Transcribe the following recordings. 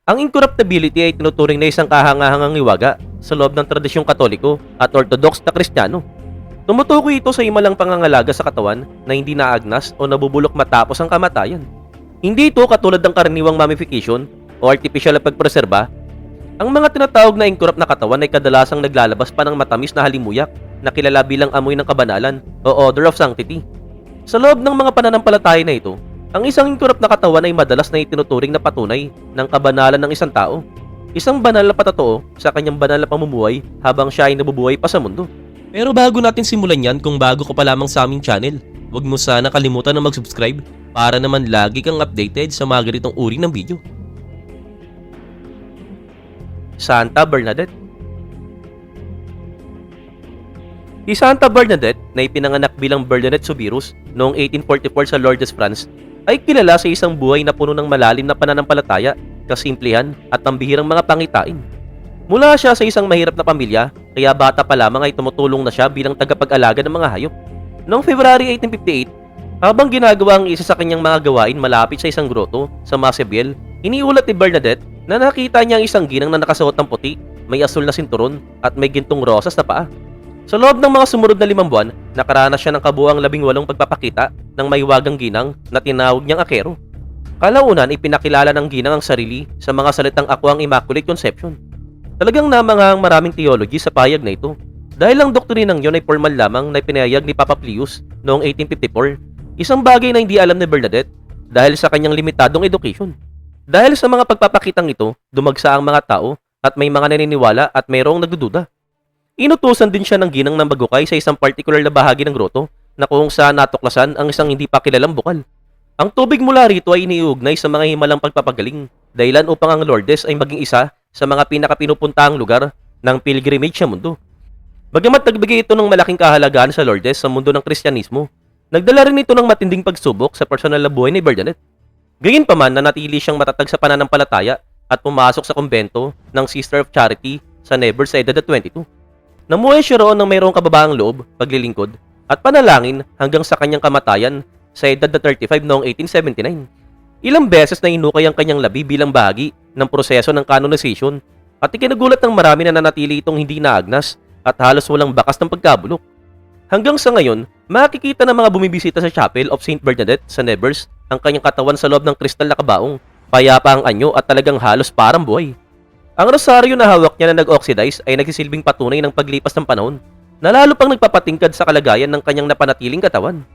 Ang incorruptibility ay tinuturing na isang kahangahangang iwaga sa loob ng tradisyong Katoliko at Orthodox na Kristiyano. Tumutukoy ito sa himalang pangangalaga sa katawan na hindi naagnas o nabubulok matapos ang kamatayan. Hindi ito katulad ng karaniwang mummification o artificial na pagpreserba. Ang mga tinatawag na incorrupt na katawan ay kadalasang naglalabas pa ng matamis na halimuyak na kilala bilang amoy ng kabanalan o odor of sanctity. Sa loob ng mga pananampalataya na ito, ang isang incorrupt na katawan ay madalas na itinuturing na patunay ng kabanalan ng isang tao. Isang banal na patotoo sa kanyang banal na pamumuhay habang siya ay nabubuhay pa sa mundo. Pero bago natin simulan yan, kung bago ka pa lamang sa aming channel, huwag mo sana kalimutan na mag-subscribe para naman lagi kang updated sa mga ganitong uri ng video. Santa Bernadette. Si Santa Bernadette na ipinanganak bilang Bernadette Soubirous noong 1844 sa Lourdes, France, ay kilala sa isang buhay na puno ng malalim na pananampalataya, kasimplihan at pambihirang mga pangitain. Mula siya sa isang mahirap na pamilya, kaya bata pa lamang ay tumutulong na siya bilang tagapag-alaga ng mga hayop. Noong February 1858, habang ginagawa ang isa sa kanyang mga gawain malapit sa isang groto sa Massabielle, iniulat ni Bernadette na nakita niya ang isang ginang na nakasuot ng puti, may asul na sinturon at may gintong rosas na paa. Sa loob ng mga sumunod na 5 buwan, nakaranas siya ng kabuuang 18 pagpapakita ng maiwagang ginang na tinawag niyang akero. Kalaunan, ipinakilala ng ginang ang sarili sa mga salitang ako ang Immaculate Conception. Talagang namangha ang maraming theology sa payag na ito, dahil ang doktrinang yun ay formal lamang na ipinahayag ni Papa Pius noong 1854, isang bagay na hindi alam ni Bernadette dahil sa kanyang limitadong education. Dahil sa mga pagpapakitang ito, dumagsa ang mga tao at may mga naniniwala at mayroong nagdududa. Inutusan din siya ng ginang ng magukay sa isang particular na bahagi ng groto na kung saan natuklasan ang isang hindi pa kilalang bukal. Ang tubig mula rito ay iniugnay sa mga himalang pagpapagaling, dahilan upang ang Lourdes ay maging isa sa mga pinakapinupuntahang lugar ng pilgrimage sa mundo. Bagamat nagbigay ito ng malaking kahalagaan sa Lourdes sa mundo ng Kristyanismo, nagdala rin ito ng matinding pagsubok sa personal na buhay ni Bernadette. Gayunpaman, nanatili siyang matatag sa pananampalataya at pumasok sa kumbento ng Sister of Charity sa Nevers sa edad na 22. Namuhay siya roon ng mayroong kababaang loob, paglilingkod, at panalangin hanggang sa kanyang kamatayan sa edad na 35 noong 1879. Ilang beses na inukay ang kanyang labi bilang bahagi ng proseso ng canonization at ikinagulat ng marami na nanatili itong hindi naagnas at halos walang bakas ng pagkabulok. Hanggang sa ngayon, makikita ng mga bumibisita sa Chapel of St. Bernadette sa Nevers ang kanyang katawan sa loob ng kristal na kabaong, payapa ang anyo at talagang halos parang buhay. Ang rosaryo na hawak niya na nag-oxidize ay nagsisilbing patunay ng paglipas ng panahon na lalo pang nagpapatingkad sa kalagayan ng kanyang napanatiling katawan.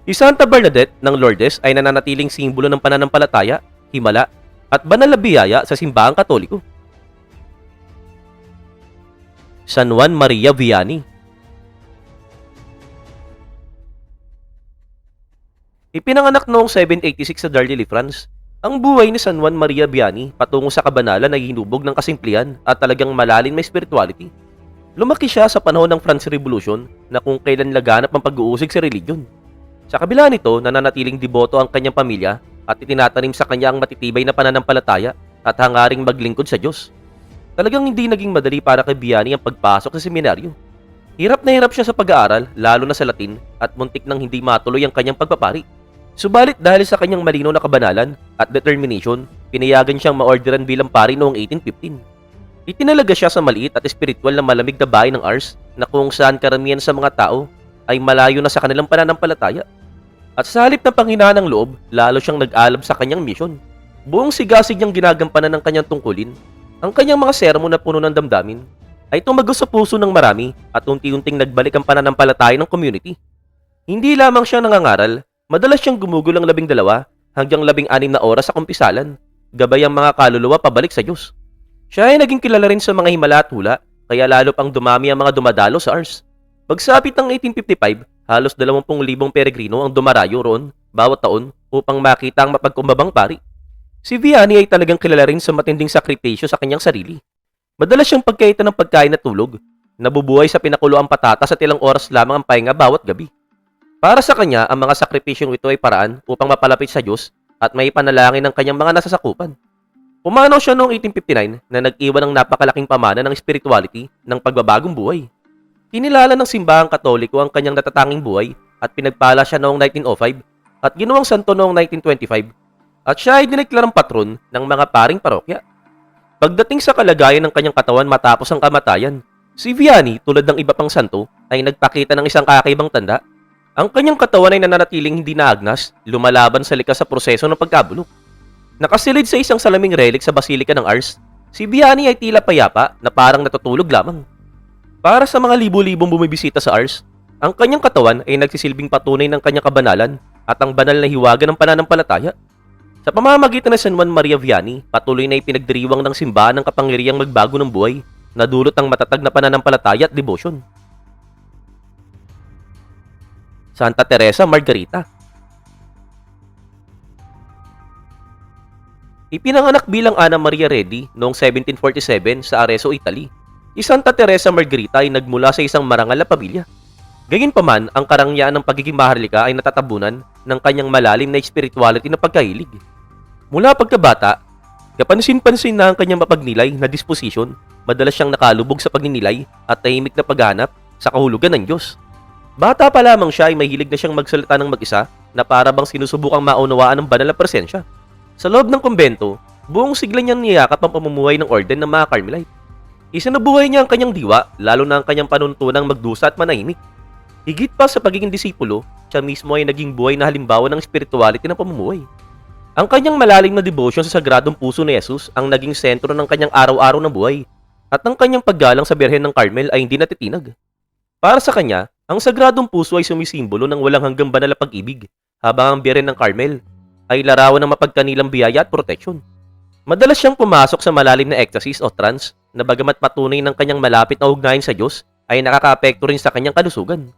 Si Santa Bernadette ng Lourdes ay nananatiling simbolo ng pananampalataya, himala, at banal na biyaya sa simbahang Katoliko. San Juan Maria Vianney. Ipinanganak noong 786 sa Darjeeling, France, ang buhay ni San Juan Maria Vianney patungo sa kabanalan ay hinubog ng kasimplihan at talagang malalim na spirituality. Lumaki siya sa panahon ng French Revolution na kung kailan laganap ang pag-uusig sa religion. Sa kabila nito, nananatiling deboto ang kanyang pamilya at itinatanim sa kanya ang matitibay na pananampalataya at hangaring maglingkod sa Diyos. Talagang hindi naging madali para kay Vianney ang pagpasok sa seminaryo. Hirap na hirap siya sa pag-aaral, lalo na sa Latin, at muntik nang hindi matuloy ang kanyang pagpapari. Subalit dahil sa kanyang malinaw na kabanalan at determination, pinayagan siyang maorderan bilang pari noong 1815. Itinalaga siya sa maliit at espiritual na malamig na bahay ng Ars na kung saan karamihan sa mga tao ay malayo na sa kanilang pananampalataya. At sa halip ng panghinaan ng loob, lalo siyang nag-alab sa kanyang misyon. Buong sigasig niyang ginagampanan ng kanyang tungkulin, ang kanyang mga sermon na puno ng damdamin ay tumago sa puso ng marami at unti-unting nagbalik ang pananampalataya ng community. Hindi lamang siya nangangaral, madalas siyang gumugol ng 12 hanggang 16 na oras sa kumpisalan, gabay ang mga kaluluwa pabalik sa Diyos. Siya ay naging kilala rin sa mga himala at hula, kaya lalo pang dumami ang mga dumadalo sa Ars. Pagsapit ng 1855, halos 20,000 peregrino ang dumarayo roon bawat taon upang makita ang mapagkumbabang pari. Si Vianney ay talagang kilala rin sa matinding sakripisyo sa kanyang sarili. Madalas siyang pagkaitan ng pagkain at tulog, nabubuhay sa pinakuloang patatas at ilang oras lamang ang pahinga bawat gabi. Para sa kanya, ang mga sakripisyong ito ay paraan upang mapalapit sa Diyos at may panalangin ng kanyang mga nasasakupan. Pumanaw siya noong 1859 na nag-iwan ng napakalaking pamana ng spirituality ng pagbabagong buhay. Kinilala ng simbahang Katoliko ang kanyang natatanging buhay at pinagpala siya noong 1905 at ginawang santo noong 1925 at siya ay dineklarang patron ng mga paring parokya. Pagdating sa kalagayan ng kanyang katawan matapos ang kamatayan, si Vianney tulad ng iba pang santo ay nagpakita ng isang kakaibang tanda. Ang kanyang katawan ay nananatiling hindi naagnas, lumalaban sa likas sa proseso ng pagkabulok. Nakasilid sa isang salaming relic sa Basilika ng Ars, si Vianney ay tila payapa na parang natutulog lamang. Para sa mga libo-libong bumibisita sa Ars, ang kanyang katawan ay nagsisilbing patunay ng kanyang kabanalan at ang banal na hiwaga ng pananampalataya. Sa pamamagitan ng San Juan Maria Vianney, patuloy na ipinagdiriwang ng simbahan ng kapangyarihang magbago ng buhay na dulot ng matatag na pananampalataya at devotion. Santa Teresa Margarita. Ipinanganak bilang Ana Maria Redi noong 1747 sa Arezzo, Italy. Si Santa Teresa Margarita ay nagmula sa isang marangal na pamilya. Gayunpaman, ang karangyaan ng pagiging maharlika ay natatabunan ng kanyang malalim na spirituality na pagkahilig. Mula pagkabata, kapansin-pansin na ang kanyang mapagnilay na disposisyon, madalas siyang nakalubog sa pagninilay at tahimik na paghanap sa kahulugan ng Diyos. Bata pa lamang siya ay mahilig na siyang magsalita ng mag-isa na para bang sinusubukang maunawaan ng banal na presensya. Sa loob ng kumbento, buong sigla niyang niyakap ang pamumuhay ng orden ng mga Carmelite. Isinabuhay niya ang kanyang diwa, lalo na ang kanyang panuntunang magdusa at manahimik. Higit pa sa pagiging disipulo, siya mismo ay naging buhay na halimbawa ng spirituality ng pamumuhay. Ang kanyang malalim na devotion sa Sagradong Puso ni Jesus ang naging sentro ng kanyang araw-araw na buhay, at ang kanyang paggalang sa Birhen ng Carmel ay hindi natitinag. Para sa kanya, ang Sagradong Puso ay sumisimbolo ng walang hanggang banal na pag-ibig, habang ang Birhen ng Carmel ay larawan ng mapagkanilang biyaya at proteksyon. Madalas siyang pumasok sa malalim na ecstasis o trance na bagamat patunay ng kanyang malapit na ugnayan sa Diyos ay nakakaapekto rin sa kanyang kalusugan.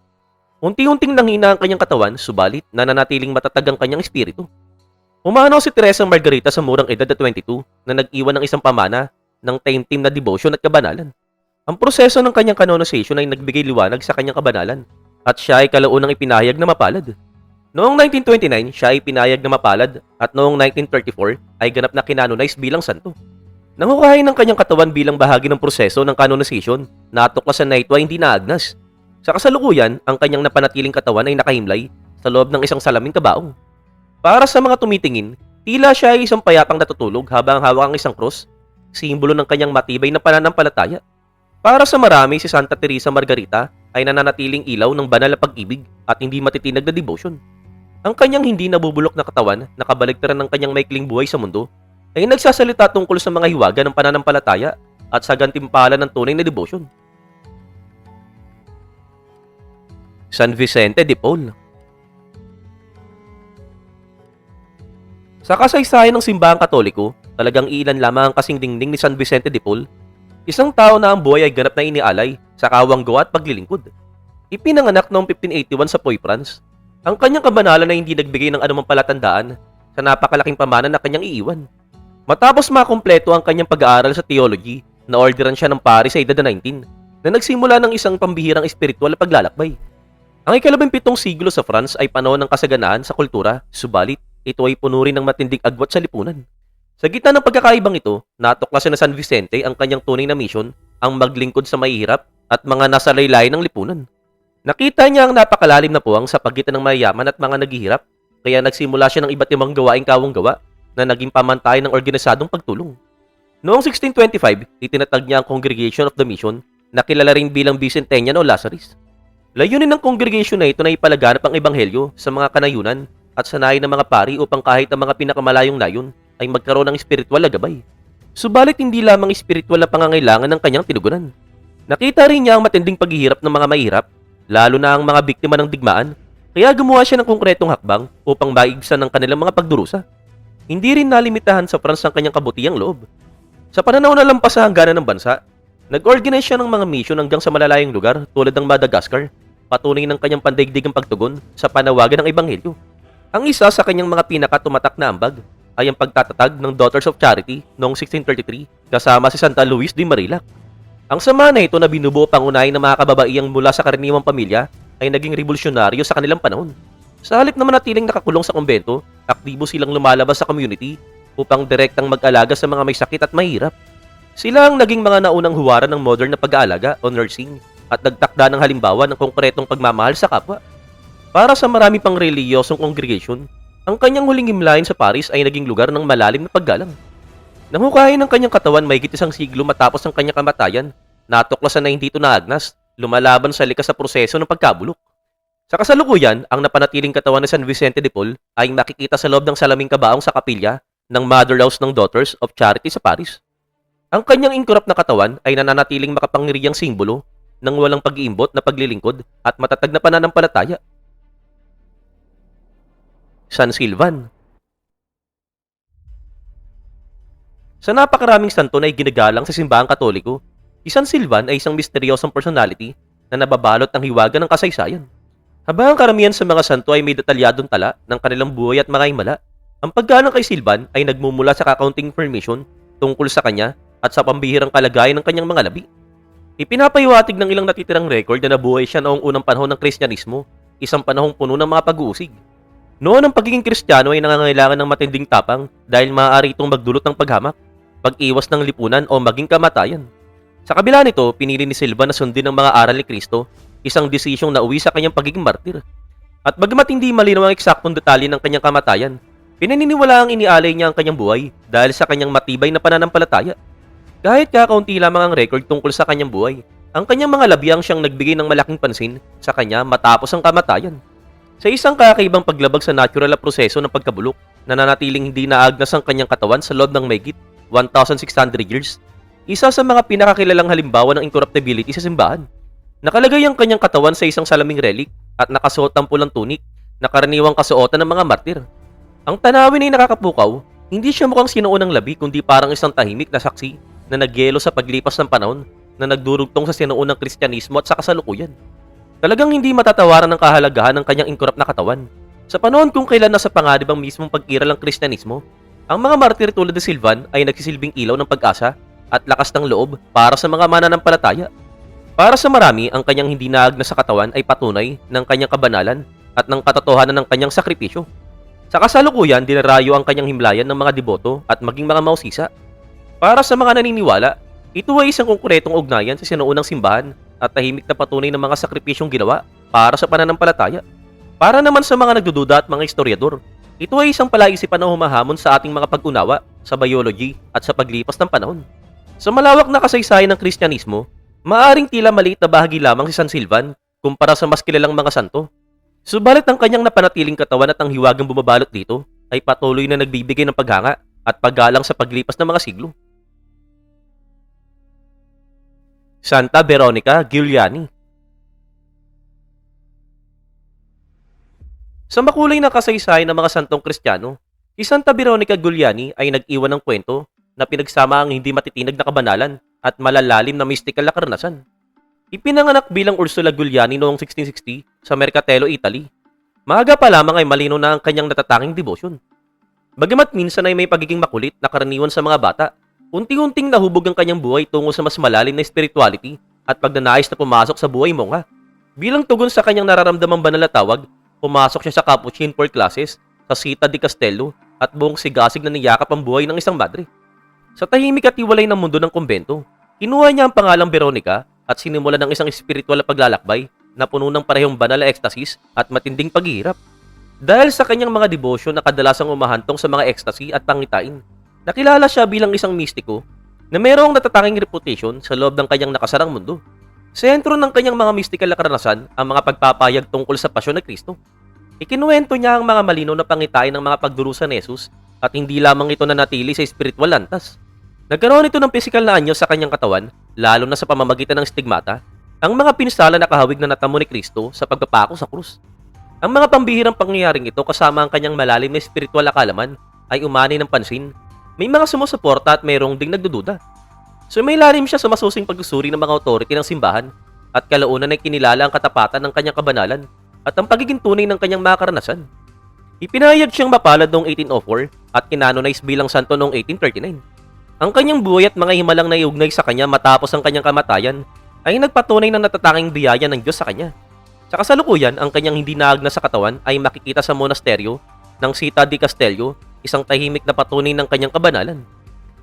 Unti-unting nanghina ang kanyang katawan, subalit nananatiling matatag ang kanyang espiritu. Umanaw si Teresa Margarita sa murang edad na 22 na nag-iwan ng isang pamana ng taimtim na devotion at kabanalan. Ang proseso ng kanyang canonization ay nagbigay liwanag sa kanyang kabanalan at siya ay kalaunang ipinahayag na mapalad. Noong 1929, siya ay pinayag na mapalad at noong 1934 ay ganap na kinanonize bilang santo. Nanghukahay ng kanyang katawan bilang bahagi ng proseso ng canonization na atuklasan na ito ay hindi naagnas. Sa kasalukuyan, ang kanyang napanatiling katawan ay nakahimlay sa loob ng isang salaming kabaong. Para sa mga tumitingin, tila siya ay isang payapang natutulog habang hawak ang isang cross, simbolo ng kanyang matibay na pananampalataya. Para sa marami, si Santa Teresa Margarita ay nananatiling ilaw ng banal na pag-ibig at hindi matitinag na devotion. Ang kanyang hindi nabubulok na katawan, nakabaligtaran ng kanyang maikling buhay sa mundo, ay nagsasalita tungkol sa mga hiwaga ng pananampalataya at sa gantimpala ng tunay na devotion. San Vicente de Paul. Sa kasaysayan ng simbahang Katoliko, talagang ilan lamang ang kasing dingding ni San Vicente de Paul, isang tao na ang buhay ay ganap na inialay sa kawanggawa at paglilingkod. Ipinanganak noong 1581 sa Puy, France. Ang kanyang kabanalan ay hindi nagbigay ng anumang palatandaan sa napakalaking pamana na kanyang iiwan. Matapos makumpleto ang kanyang pag-aaral sa theology, naorderan siya ng Paris sa edad na 19 na nagsimula ng isang pambihirang espiritual na paglalakbay. Ang ika-17 siglo sa France ay panahon ng kasaganaan sa kultura, subalit ito ay puno rin ng matinding agwat sa lipunan. Sa gitna ng pagkakaibang ito, natuklasan na San Vicente ang kanyang tunay na misyon, ang maglingkod sa mahihirap at mga nasa laylayan ng lipunan. Nakita niya ang napakalalim na puwang sa pagitan ng mayayaman at mga naghihirap, kaya nagsimula siya ng iba't ibang gawaing kawanggawa na naging pamantayan ng organisadong pagtulong. Noong 1625, itinatag niya ang Congregation of the Mission na kilala rin bilang Bicentennial o Lazaris. Layunin ng congregation na ito na ipalaganap ang ebanghelyo sa mga kanayunan at sanayin ng mga pari upang kahit ang mga pinakamalayong layon ay magkaroon ng espiritual na gabay. Subalit hindi lamang espiritual na pangangailangan ng kanyang tinugunan. Nakita rin niya ang matinding paghihirap ng mga mahirap, lalo na ang mga biktima ng digmaan, kaya gumawa siya ng konkretong hakbang upang maigsan ng kanilang mga pagdurusa. Hindi rin nalimitahan sa France ang kanyang kabutihang loob. Sa pananaw na lampas sa hangganan ng bansa, nag-organize siya ng mga mission hanggang sa malalayong lugar tulad ng Madagascar, patunay ng kanyang pandaigdigang pagtugon sa panawagan ng ebanghelyo. Ang isa sa kanyang mga pinakatumatak na ambag ay ang pagtatatag ng Daughters of Charity noong 1633 kasama si Santa Luis de Marillac. Ang sama na ito na binubuo pangunahin ng mga kababaihang mula sa karaniwang pamilya ay naging revolusyonaryo sa kanilang panahon. Sa halip na manatiling nakakulong sa kumbento, aktibo silang lumalabas sa community upang direktang mag-alaga sa mga may sakit at mahirap. Sila ang naging mga naunang huwaran ng modern na pag-aalaga o nursing at nagtakda ng halimbawa ng konkretong pagmamahal sa kapwa. Para sa marami pang reliyosong congregation, ang kanyang huling himlayan sa Paris ay naging lugar ng malalim na paggalang. Nanghukayin ng kanyang katawan mahigit isang siglo matapos ang kanyang kamatayan. Natuklasan na hindi ito naagnas, lumalaban sa likas sa proseso ng pagkabulok. Sa kasalukuyan, ang napanatiling katawan ni San Vicente de Paul ay makikita sa loob ng salaming kabaong sa kapilya ng Mother House ng Daughters of Charity sa Paris. Ang kanyang inkurap na katawan ay nananatiling makapangyarihang simbolo ng walang pag-iimbot na paglilingkod at matatag na pananampalataya. San Silvan. Sa napakaraming santo na iginagalang sa simbahang Katoliko, si San Silvan ay isang misteryosong personality na nababalot ng hiwaga ng kasaysayan. Habang ang karamihan sa mga santo ay may detalyadong tala ng kanilang buhay at mga himala, ang paggalang kay Silvan ay nagmumula sa kakaunting information tungkol sa kanya at sa pambihirang kalagayan ng kanyang mga labi. Ipinapahiwatig ng ilang natitirang record na nabuhay siya noong unang panahon ng Kristyanismo, isang panahong puno ng mga pag-uusig. Noon ang pagiging Kristiyano ay nangangailangan ng matinding tapang dahil maaari itong magdulot ng paghamak, pag-iwas ng lipunan o maging kamatayan. Sa kabila nito, pinili ni Silvan na sundin ang mga aral ni Kristo, isang desisyong nauwi sa kanyang pagiging martir. At bagamat hindi malinaw ang eksaktong detalye ng kanyang kamatayan, pinaniniwala ang inialay niya ang kanyang buhay dahil sa kanyang matibay na pananampalataya. Kahit kakaunti lamang ang record tungkol sa kanyang buhay, ang kanyang mga labi ang siyang nagbigay ng malaking pansin sa kanya matapos ang kamatayan. Sa isang kakaibang paglabag sa natural na proseso ng pagkabulok, nananatiling hindi naagnas ang kanyang katawan sa loob ng mahigit 1,600 years, isa sa mga pinakakilalang halimbawa ng incorruptibility sa simbahan. Nakalagay ang kanyang katawan sa isang salaming relic at nakasuot ang pulang tunik na karaniwang kasuotan ng mga martir. Ang tanawin ay nakakapukaw, hindi siya mukhang sinuunang labi kundi parang isang tahimik na saksi na nagyelo sa paglipas ng panahon na nagdurugtong sa sinuunang Kristyanismo at sa kasalukuyan. Talagang hindi matatawaran ng kahalagahan ng kanyang inkorap na katawan. Sa panahon kung kailan nasa panganib ang mismong pag-iral ng Kristyanismo, ang mga martir tulad ni Silvan ay nagsisilbing ilaw ng pag-asa at lakas ng loob para sa mga mananampalataya. Para sa marami, ang kanyang hindi naagnas sa katawan ay patunay ng kanyang kabanalan at ng katotohanan ng kanyang sakripisyo. Sa kasalukuyan, dinarayo ang kanyang himlayan ng mga deboto at maging mga mausisa. Para sa mga naniniwala, ito ay isang konkretong ugnayan sa sinuunang simbahan at tahimik na patunay ng mga sakripisyong ginawa para sa pananampalataya. Para naman sa mga nagdududa at mga historiador, ito ay isang palaisipan na humahamon sa ating mga pag-unawa sa biology at sa paglipas ng panahon. Sa malawak na kasaysayan ng Kristyanismo, maaring tila maliit na bahagi lamang si San Silvan kumpara sa mas kilalang mga santo. Subalit ang kanyang napanatiling katawan at ang hiwagang bumabalot dito ay patuloy na nagbibigay ng paghanga at paggalang sa paglipas ng mga siglo. Santa Veronica Giuliani. Sa makulay na kasaysayan ng mga santong Kristiyano, si Santa Veronica Giuliani ay nag-iwan ng kwento na pinagsama ang hindi matitinag na kabanalan at malalalim na mystical na karanasan. Ipinanganak bilang Ursula Giuliani noong 1660 sa Mercatello, Italy. Maaga pa lamang ay malino na ang kanyang natatanging debosyon. Bagamat minsan ay may pagiging makulit na karaniwan sa mga bata, unti-unting nahubog ang kanyang buhay tungo sa mas malalim na spirituality at pagnanais na pumasok sa buhay monga. Bilang tugon sa kanyang nararamdamang banal na tawag, pumasok siya sa Capuchin Poor classes sa Città di Castello at buong sigasig na niyakap ang buhay ng isang madre. Sa tahimik at hiwalay ng mundo ng kumbento, kinuha niya ang pangalang Veronica at sinimulan ng isang espiritual na paglalakbay na puno ng parehong banal na ekstasis at matinding paghihirap. Dahil sa kanyang mga debosyon na kadalasang umahantong sa mga ecstasy at pangitain, nakilala siya bilang isang mistiko na mayroong natatanging reputation sa loob ng kanyang nakasarang mundo. Sentro ng kanyang mga mystical na karanasan ang mga pagpapayag tungkol sa pasyon ng Kristo. Ikinuwento niya ang mga malinaw na pangitain ng mga pagdurusa ni Jesus at hindi lamang ito nanatili sa spiritual lantas. Nagkaroon ito ng pisikal na anyo sa kanyang katawan, lalo na sa pamamagitan ng stigmata, ang mga pinsala na kahawig na natamo ni Kristo sa pagpapako sa krus. Ang mga pambihirang pangyayaring ito kasama ang kanyang malalim na spiritual na kaalaman ay umani ng pansin. May mga sumusuporta at mayroong ding nagdududa. Sumailalim siya sa masusing pagsusuri ng mga authority ng simbahan at kalaunan ay kinilala ang katapatan ng kanyang kabanalan at ang pagiging tunay ng kanyang mga karanasan. Ipinahayag siyang mapalad noong 1804 at kinanonize bilang santo noong 1839. Ang kanyang buhay at mga himalang naiugnay sa kanya matapos ang kanyang kamatayan ay nagpatunay ng natatanging biyaya ng Diyos sa kanya. Sa kasalukuyan, ang kanyang hindi naagnas sa katawan ay makikita sa monasteryo ng Città di Castello, isang tahimik na patunay ng kanyang kabanalan.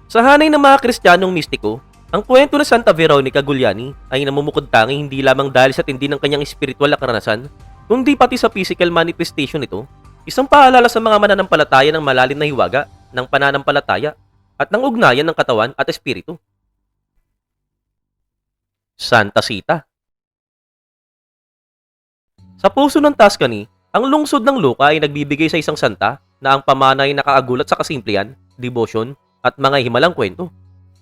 Sa hanay ng mga Kristiyanong mistiko, ang kwento ng Santa Veronica Giuliani ay namumukod-tangi hindi lamang dahil sa tindi ng kanyang espiritual na karanasan, kundi pati sa physical manifestation nito, isang paalala sa mga mananampalataya ng malalim na hiwaga ng pananampalataya. at ng ugnayan ng katawan at espiritu. Santa Sita. Sa puso ng Tuscany, ang lungsod ng Lucca ay nagbibigay sa isang santa na ang pamana ay nakaagulat sa kasimplihan, devotion, at mga himalang kwento.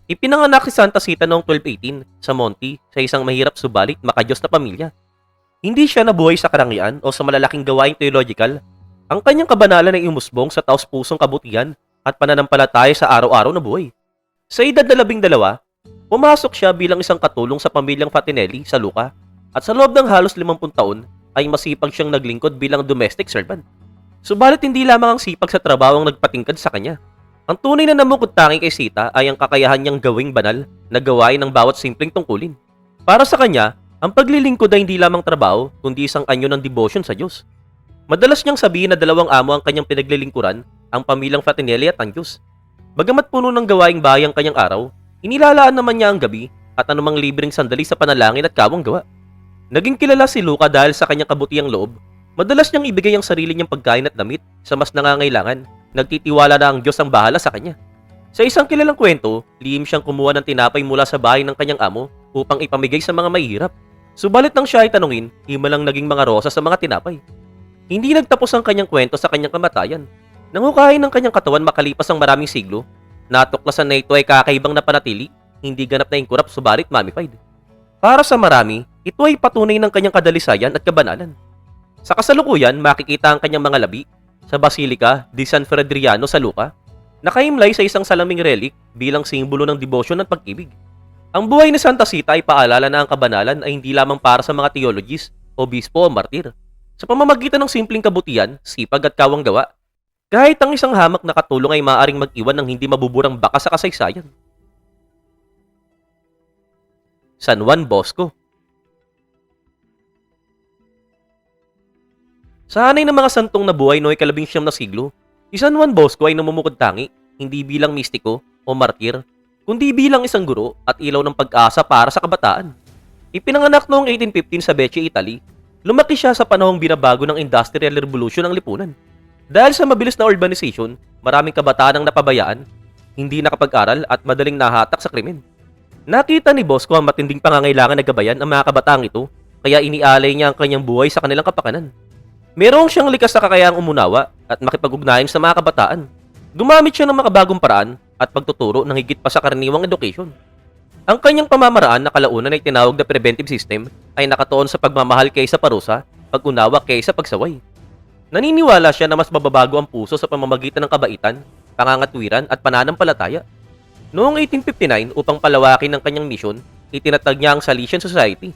Ipinanganak si Santa Sita noong 1218 sa Monte sa isang mahirap subalit makadiyos na pamilya. Hindi siya nabuhay sa karangyaan o sa malalaking gawaing theological. Ang kanyang kabanalan ay umusbong sa taos-pusong kabutihan at pananampalataya sa araw-araw na buhay. Sa edad na 12, pumasok siya bilang isang katulong sa pamilyang Fatinelli sa Lucca at sa loob ng halos 50 taon ay masipag siyang naglingkod bilang domestic servant. Subalit hindi lamang ang sipag sa trabaho ang nagpatingkad sa kanya. Ang tunay na namukod-tangi kay Sita ay ang kakayahan niyang gawing banal na gawain ng bawat simpleng tungkulin. Para sa kanya, ang paglilingkod ay hindi lamang trabaho kundi isang anyo ng devotion sa Diyos. Madalas niyang sabihin na dalawang amo ang kanyang pinaglilingkuran, ang pamilyang Fatinelli at ang Diyos. Bagamat puno ng gawaing bahay ang kanyang araw, inilalaan naman niya ang gabi at anumang libreng sandali sa panalangin at kawang gawa. Naging kilala si Lucca dahil sa kanyang kabutiang loob. Madalas niyang ibigay ang sarili niyang pagkain at damit sa mas nangangailangan. Nagtitiwala na ang Diyos ang bahala sa kanya. Sa isang kilalang kwento, lihim siyang kumuha ng tinapay mula sa bahay ng kanyang amo upang ipamigay sa mga mahihirap. Subalit nang siya ay tanungin, himalang naging mga rosa sa mga tinapay. Hindi nagtapos ang kanyang kwento sa kanyang kamatayan. Nang hukayin ng kanyang katawan makalipas ang maraming siglo, natuklasan na ito ay kakaibang napanatili, hindi ganap na inkurap subalit mummified. Para sa marami, ito ay patunay ng kanyang kadalisayan at kabanalan. Sa kasalukuyan, makikita ang kanyang mga labi sa Basilica di San Fredriano sa Lucca, nakahimlay sa isang salaming relic bilang simbolo ng debosyon at pag-ibig. Ang buhay ni Santa Sita ay paalala na ang kabanalan ay hindi lamang para sa mga theologists, obispo o martir. Sa pamamagitan ng simpleng kabutihan, sipag at kawang gawa, kahit ang isang hamak na katulong ay maaaring mag-iwan ng hindi mabuburang baka sa kasaysayan. San Juan Bosco. Sa hanay ng mga santong nabuhay noong ika-19 na siglo, si San Juan Bosco ay namumukod-tangi hindi bilang mistiko o martir, kundi bilang isang guro at ilaw ng pag-asa para sa kabataan. Ipinanganak noong 1815 sa Lecce, Italy, lumaki siya sa panahong binabago ng Industrial Revolution ng lipunan. Dahil sa mabilis na urbanization, maraming kabataan ang napabayaan, hindi nakapag-aral at madaling nahatak sa krimen. Nakita ni Bosco ang matinding pangangailangan na gabayan ang mga kabataang ito, kaya inialay niya ang kanyang buhay sa kanilang kapakanan. Merong siyang likas na kakayahang umunawa at makipag-ugnayan sa mga kabataan. Gumamit siya ng makabagong paraan at pagtuturo ng higit pa sa karaniwang edukasyon. Ang kanyang pamamaraan na kalaunan ay tinawag na preventive system ay nakatuon sa pagmamahal kaysa parusa, pag-unawa kaysa pagsaway. Naniniwala siya na mas mababago ang puso sa pamamagitan ng kabaitan, pangangatwiran at pananampalataya. Noong 1859, upang palawakin ang kanyang misyon, itinatag niya ang Salesian Society.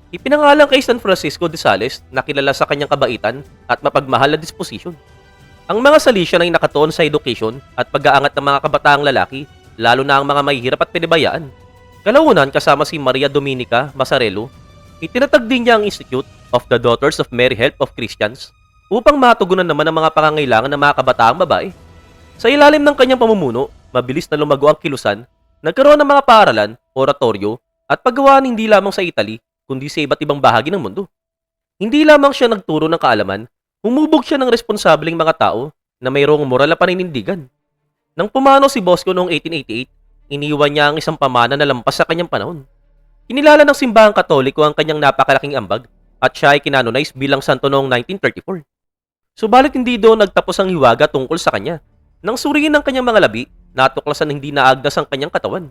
Ipinangalan kay San Francisco de Sales na kilala sa kanyang kabaitan at mapagmahal na disposisyon. Ang mga Salesian ay nakatuon sa education at pag-aangat ng mga kabataang lalaki, lalo na ang mga mahihirap at pinibayaan. Kalaunan kasama si Maria Dominica Masarelo, itinatag din niya ang Institute of the Daughters of Mary Help of Christians upang matugunan naman ang mga pangangailangan ng mga kabataang babae. Sa ilalim ng kanyang pamumuno, mabilis na lumago ang kilusan, nagkaroon ng mga paaralan, oratoryo, at paggawaan hindi lamang sa Italy, kundi sa iba't ibang bahagi ng mundo. Hindi lamang siya nagturo ng kaalaman, humubog siya ng responsableng mga tao na mayroong moral na paninindigan. Nang pumanaw si Bosco noong 1888, iniwan niya ang isang pamana na lampas sa kanyang panahon. Kinilala ng simbahang Katoliko ang kanyang napakalaking ambag at siya ay kinanonize bilang santo noong 1934. Subalit hindi doon nagtapos ang hiwaga tungkol sa kanya. Nang suriin ng kanyang mga labi, natuklasan hindi naagdas ang kanyang katawan.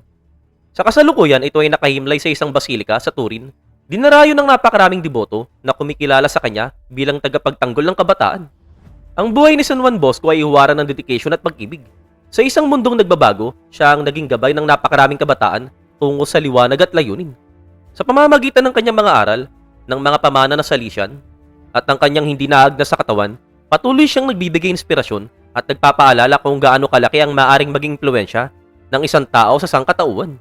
Sa kasalukuyan, ito ay nakahimlay sa isang basilika sa Turin. Dinarayo ng napakaraming deboto na kumikilala sa kanya bilang tagapagtanggol ng kabataan. Ang buhay ni San Juan Bosco ay ihuwaran ng dedikasyon at pag-ibig. Sa isang mundong nagbabago, siya ang naging gabay ng napakaraming kabataan tungo sa liwanag at layunin. Sa pamamagitan ng kanyang mga aral, ng mga pamana na Salesian, at ng kanyang hindi naagdas sa katawan, patuloy siyang nagbibigay inspirasyon at nagpapaalala kung gaano kalaki ang maaring maging impluwensya ng isang tao sa sangkatauhan.